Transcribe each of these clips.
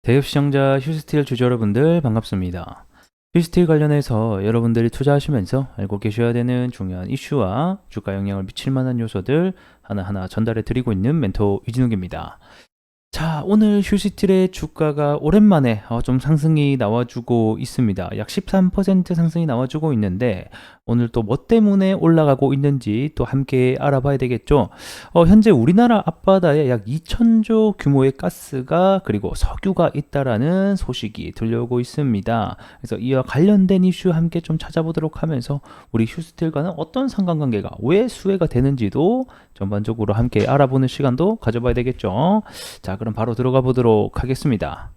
대입시청자 휴스틸 주주 여러분들 반갑습니다. 휴스틸 관련해서 여러분들이 투자하시면서 알고 계셔야 되는 중요한 이슈와 주가 영향을 미칠 만한 요소들 하나하나 전달해 드리고 있는 멘토 이진욱입니다. 자, 오늘 휴스틸의 주가가 오랜만에 좀 상승이 나와주고 있습니다. 약 13% 상승이 나와주고 있는데 오늘 또 뭐 때문에 올라가고 있는지 또 함께 알아봐야 되겠죠. 현재 우리나라 앞바다에 약 2,000조 규모의 가스가 그리고 석유가 있다라는 소식이 들려오고 있습니다. 그래서 이와 관련된 이슈 함께 좀 찾아보도록 하면서 우리 휴스틸과는 어떤 상관관계가 왜 수혜가 되는지도 전반적으로 함께 알아보는 시간도 가져봐야 되겠죠. 자, 그럼 바로 들어가 보도록 하겠습니다.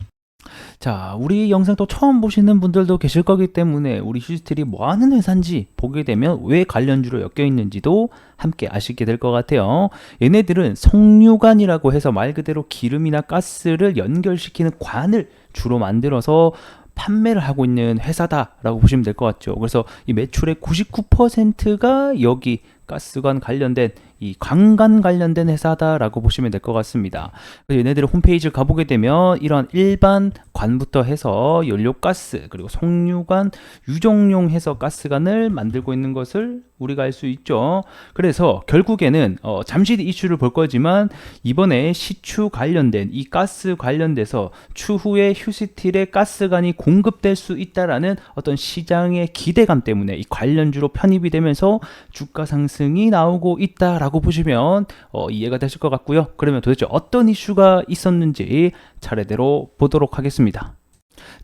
자, 우리 영상 또 처음 보시는 분들도 계실 거기 때문에 우리 휴스틸이 뭐 하는 회사인지 보게 되면 왜 관련주로 엮여 있는지도 함께 아시게 될 것 같아요. 얘네들은 석유관이라고 해서 말 그대로 기름이나 가스를 연결시키는 관을 주로 만들어서 판매를 하고 있는 회사다라고 보시면 될 것 같죠. 그래서 이 매출의 99%가 여기 가스관 관련된 이 관관 관련된 회사다라고 보시면 될 것 같습니다. 그래서 얘네들의 홈페이지를 가보게 되면 이런 일반 관부터 해서 연료가스 그리고 석유관 유정용 해서 가스관을 만들고 있는 것을 우리가 알 수 있죠. 그래서 결국에는 잠시 이슈를 볼 거지만 이번에 시추 관련된 이 가스 관련돼서 추후에 휴스틸의 가스관이 공급될 수 있다라는 어떤 시장의 기대감 때문에 이 관련주로 편입이 되면서 주가 상승이 나오고 있다라고 보시면 이해가 되실 것 같고요. 그러면 도대체 어떤 이슈가 있었는지 차례대로 보도록 하겠습니다.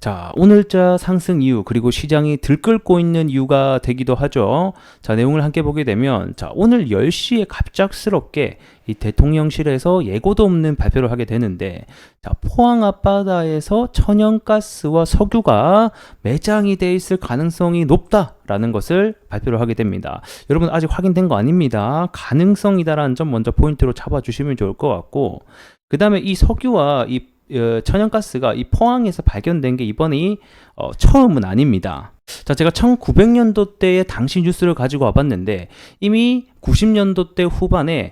자, 오늘자 상승 이유 그리고 시장이 들끓고 있는 이유가 되기도 하죠. 자, 내용을 함께 보게 되면 자, 오늘 10시에 갑작스럽게 이 대통령실에서 예고도 없는 발표를 하게 되는데 자, 포항 앞바다에서 천연가스와 석유가 매장이 돼 있을 가능성이 높다라는 것을 발표를 하게 됩니다. 여러분 아직 확인된 거 아닙니다. 가능성이다라는 점 먼저 포인트로 잡아주시면 좋을 것 같고 그 다음에 이 석유와 이 천연가스가 이 포항에서 발견된 게 이번이 처음은 아닙니다. 자, 제가 1900년도대의 당시 뉴스를 가지고 와봤는데 이미 90년도대 후반에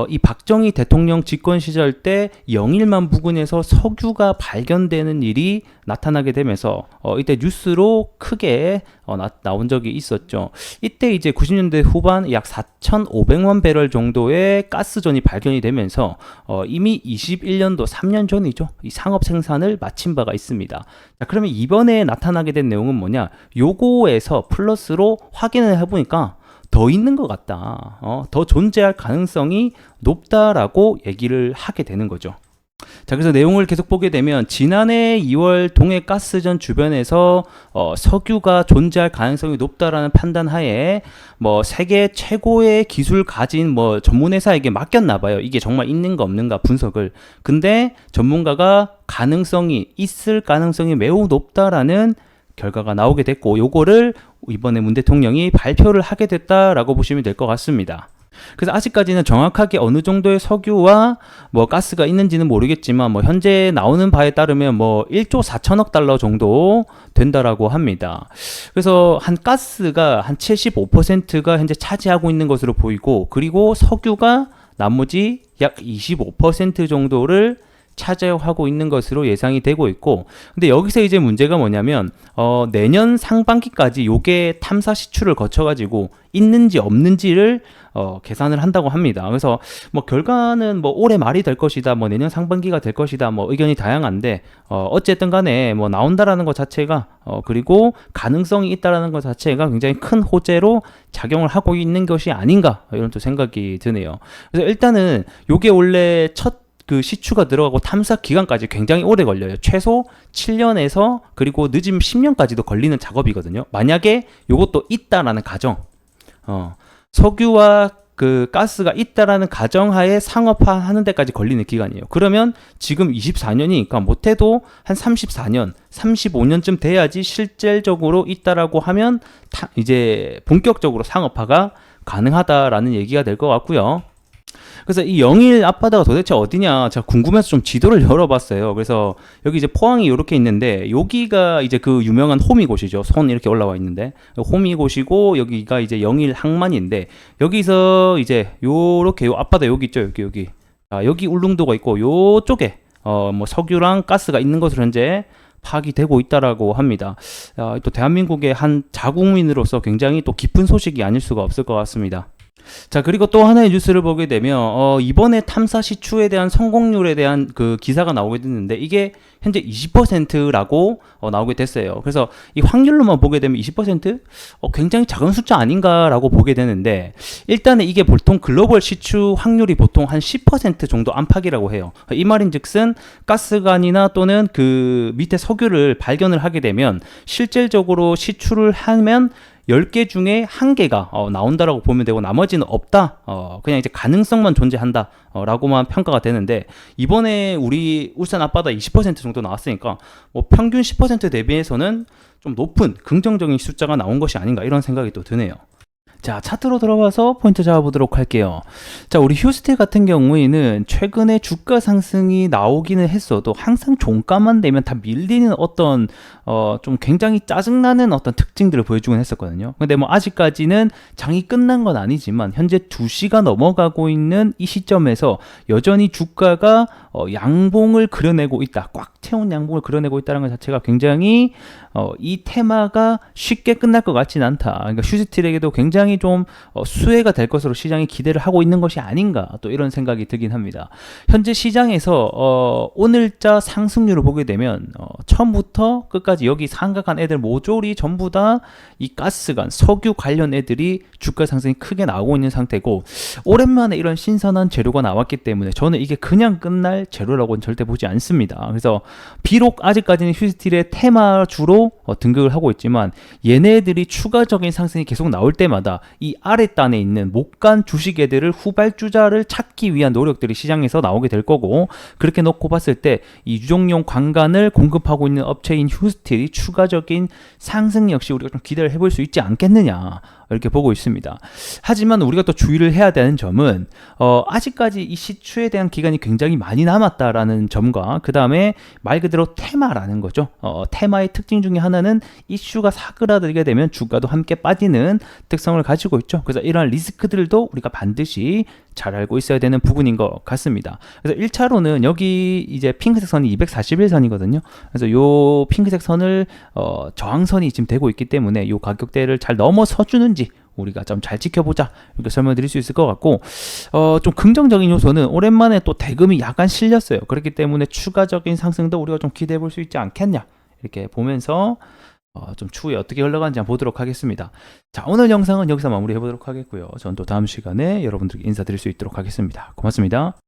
이 박정희 대통령 집권 시절 때 영일만 부근에서 석유가 발견되는 일이 나타나게 되면서 이때 뉴스로 크게 나온 적이 있었죠. 이때 이제 90년대 후반 약 4,500만 배럴 정도의 가스전이 발견이 되면서 이미 21년도 3년 전이죠. 이 상업 생산을 마친 바가 있습니다. 자, 그러면 이번에 나타나게 된 내용은 뭐냐? 요거에서 플러스로 확인을 해보니까 더 있는 것 같다. 더 존재할 가능성이 높다라고 얘기를 하게 되는 거죠. 자, 그래서 내용을 계속 보게 되면 지난해 2월 동해가스전 주변에서 석유가 존재할 가능성이 높다라는 판단 하에 뭐 세계 최고의 기술 가진 뭐 전문회사에게 맡겼나 봐요. 이게 정말 있는가 없는가 분석을. 근데 전문가가 있을 가능성이 매우 높다라는 결과가 나오게 됐고 요거를 이번에 문 대통령이 발표를 하게 됐다라고 보시면 될 것 같습니다. 그래서 아직까지는 정확하게 어느 정도의 석유와 뭐 가스가 있는지는 모르겠지만 뭐 현재 나오는 바에 따르면 뭐 1조 4천억 달러 정도 된다라고 합니다. 그래서 한 가스가 한 75%가 현재 차지하고 있는 것으로 보이고 그리고 석유가 나머지 약 25% 정도를 차지하고 있는 것으로 예상이 되고 있고 근데 여기서 이제 문제가 뭐냐면 내년 상반기까지 요게 탐사 시추를 거쳐가지고 있는지 없는지를 계산을 한다고 합니다. 그래서 뭐 결과는 뭐 올해 말이 될 것이다 뭐 내년 상반기가 될 것이다 뭐 의견이 다양한데 어쨌든 간에 뭐 나온다라는 것 자체가 그리고 가능성이 있다라는 것 자체가 굉장히 큰 호재로 작용을 하고 있는 것이 아닌가 이런 또 생각이 드네요. 그래서 일단은 요게 원래 첫 그 시추가 들어가고 탐사 기간까지 굉장히 오래 걸려요. 최소 7년에서 그리고 늦으면 10년까지도 걸리는 작업이거든요. 만약에 이것도 있다라는 가정, 석유와 그 가스가 있다라는 가정하에 상업화하는 데까지 걸리는 기간이에요. 그러면 지금 24년이니까 못해도 한 34년, 35년쯤 돼야지 실질적으로 있다라고 하면 이제 본격적으로 상업화가 가능하다라는 얘기가 될 것 같고요. 그래서 이 영일 앞바다가 도대체 어디냐 제가 궁금해서 좀 지도를 열어봤어요. 그래서 여기 이제 포항이 이렇게 있는데 여기가 이제 그 유명한 호미곶이죠. 손 이렇게 올라와 있는데 호미곶이고 여기가 이제 영일 항만인데 여기서 이제 요렇게 요 앞바다 여기 있죠. 여기 여기 울릉도가 있고 요쪽에 뭐 석유랑 가스가 있는 것으로 현재 파악이 되고 있다라고 합니다. 또 대한민국의 한 자국민으로서 굉장히 또 깊은 소식이 아닐 수가 없을 것 같습니다. 자, 그리고 또 하나의 뉴스를 보게 되면 이번에 탐사 시추에 대한 성공률에 대한 그 기사가 나오게 됐는데 이게 현재 20%라고 나오게 됐어요. 그래서 이 확률로만 보게 되면 20%? 굉장히 작은 숫자 아닌가라고 보게 되는데 일단은 이게 보통 글로벌 시추 확률이 보통 한 10% 정도 안팎이라고 해요. 이 말인즉슨 가스관이나 또는 그 밑에 석유를 발견을 하게 되면 실질적으로 시추를 하면 10개 중에 1개가 나온다라고 보면 되고 나머지는 없다. 그냥 이제 가능성만 존재한다. 라고만 평가가 되는데 이번에 우리 울산 앞바다 20% 정도 나왔으니까 뭐 평균 10% 대비해서는 좀 높은 긍정적인 숫자가 나온 것이 아닌가 이런 생각이 또 드네요. 자, 차트로 들어가서 포인트 잡아보도록 할게요. 자, 우리 휴스틸 같은 경우에는 최근에 주가 상승이 나오기는 했어도 항상 종가만 되면 다 밀리는 어떤 좀 굉장히 짜증나는 어떤 특징들을 보여주곤 했었거든요. 근데 뭐 아직까지는 장이 끝난 건 아니지만 현재 2시가 넘어가고 있는 이 시점에서 여전히 주가가 양봉을 그려내고 있다. 꽉 채운 양봉을 그려내고 있다는 것 자체가 굉장히 이 테마가 쉽게 끝날 것 같지는 않다. 그러니까 휴스틸에게도 굉장히 좀 수혜가 될 것으로 시장이 기대를 하고 있는 것이 아닌가 또 이런 생각이 들긴 합니다. 현재 시장에서 오늘자 상승률을 보게 되면 처음부터 끝까지 여기 상각한 애들 모조리 전부 다 이 가스관, 석유 관련 애들이 주가 상승이 크게 나오고 있는 상태고 오랜만에 이런 신선한 재료가 나왔기 때문에 저는 이게 그냥 끝날 재료라고는 절대 보지 않습니다. 그래서 비록 아직까지는 휴스틸의 테마주로 등극을 하고 있지만 얘네들이 추가적인 상승이 계속 나올 때마다 이 아랫단에 있는 못 간 주식애들을 후발주자를 찾기 위한 노력들이 시장에서 나오게 될 거고 그렇게 놓고 봤을 때 이 유종용 관관을 공급하고 있는 업체인 휴스틸이 추가적인 상승 역시 우리가 좀 기대를 해볼 수 있지 않겠느냐 이렇게 보고 있습니다. 하지만 우리가 또 주의를 해야 되는 점은 아직까지 이 시추에 대한 기간이 굉장히 많이 남았다라는 점과 그 다음에 말 그대로 테마라는 거죠. 테마의 특징 중에 하나는 이슈가 사그라들게 되면 주가도 함께 빠지는 특성을 가지고 있죠. 그래서 이러한 리스크들도 우리가 반드시 잘 알고 있어야 되는 부분인 것 같습니다. 그래서 1차로는 여기 이제 핑크색 선이 241선이거든요. 그래서 요 핑크색 선을 저항선이 지금 되고 있기 때문에 요 가격대를 잘 넘어서 주는지 우리가 좀 잘 지켜보자 이렇게 설명드릴 수 있을 것 같고 좀 긍정적인 요소는 오랜만에 또 대금이 약간 실렸어요. 그렇기 때문에 추가적인 상승도 우리가 좀 기대해 볼 수 있지 않겠냐 이렇게 보면서 좀 추후에 어떻게 흘러가는지 한번 보도록 하겠습니다. 자, 오늘 영상은 여기서 마무리해 보도록 하겠고요. 저는 또 다음 시간에 여러분들께 인사드릴 수 있도록 하겠습니다. 고맙습니다.